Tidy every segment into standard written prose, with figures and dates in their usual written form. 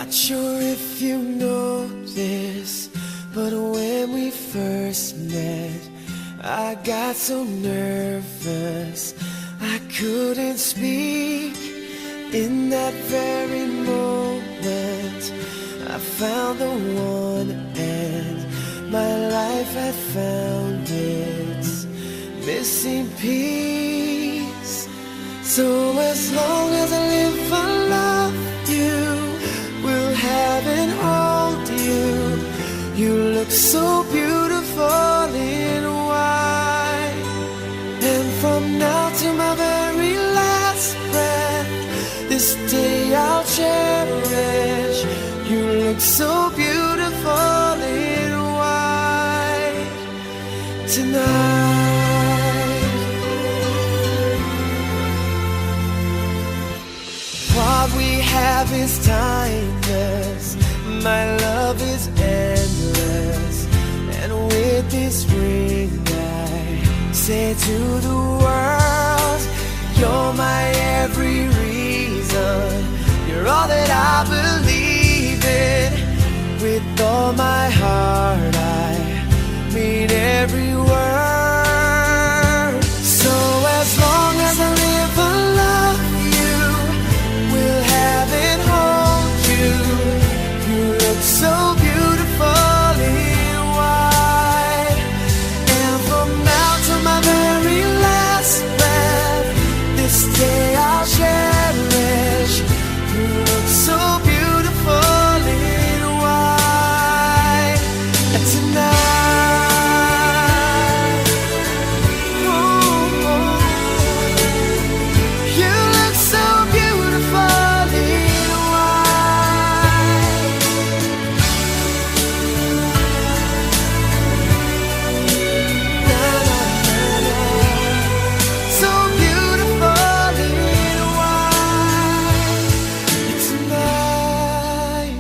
Not sure if you know this, but when we first met, I got so nervous I couldn't speak. In that very moment, I found the one, and my life had found its missing piece. So as long as I live, I love you, will have and hold you. You look so beautiful in white, and from now to my very last breath, this day I'll cherish. You look so beautiful in white tonight. What we have is timeless, my love is endless, and with this ring I say to the world, you're my every reason, you're all that I believe in. With all my heart I mean every word. So as long as I live, I love you, will have and hold you. You look so beautiful in white, and from now to my very last breath, this day I'll cherish. You look so beautiful in white tonight. Oh, you look so beautiful in white. Na, na, na, na. So beautiful in white tonight.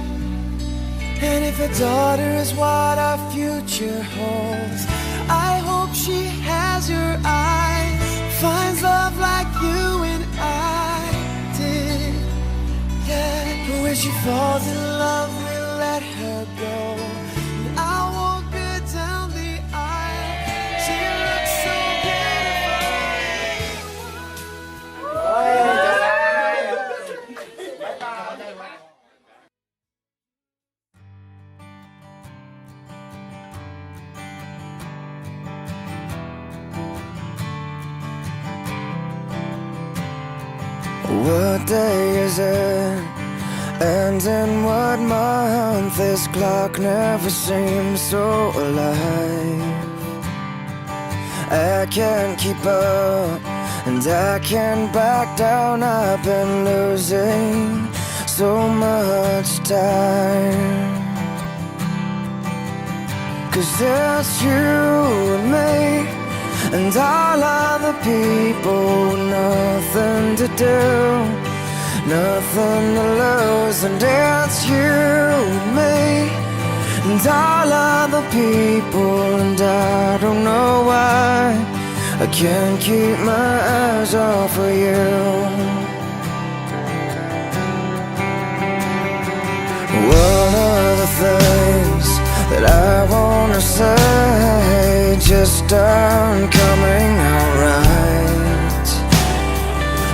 And if a daughter is what our future holds, I hope she has your eyes, finds love like you and I did. Yeah, but when she falls in love, we'll let her go, and I won't go down the aisle. She looks so What day is it? And in what month? This clock never seems so alive. I can't keep up, and I can't back down. I've been losing so much time. 'Cause it's you and me, and all other people with nothing to do, nothing to lose. And it's you and me, and all other people, and I don't know why I can't keep my eyes off of you. One of the things that I wanna say just aren't coming out right.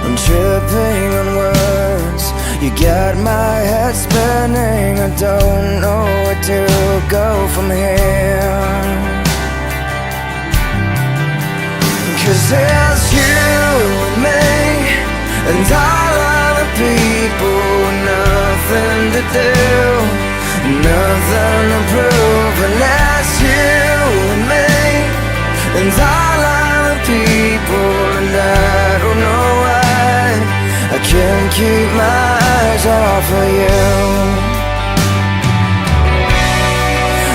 I'm tripping on words, you got my head spinning. I don't know where to go from here. 'Cause it's you and me, and all other people with nothing to do, nothing to prove. And that's you and me, and all other people, and I don't know why I can't keep my eyes off of you.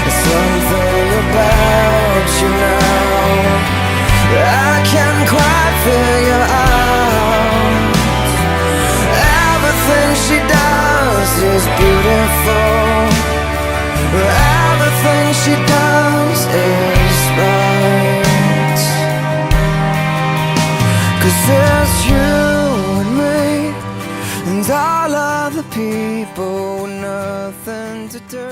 There's something about you now that I can't quite figure out. Everything she does is beautiful, everything she does is right. 'Cause it's you and me, and all of the people with nothing to do.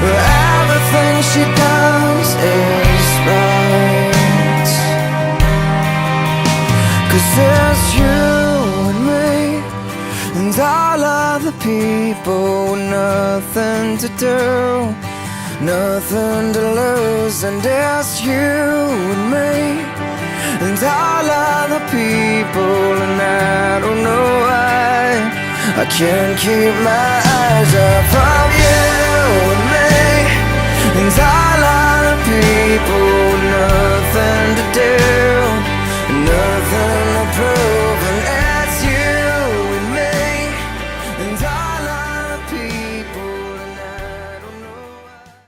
Everything she does is right, 'cause there's you and me and all of the people with nothing to do, nothing to lose. And there's you and me and all of the people, and I don't know why I can't keep my eyes off of you and me and all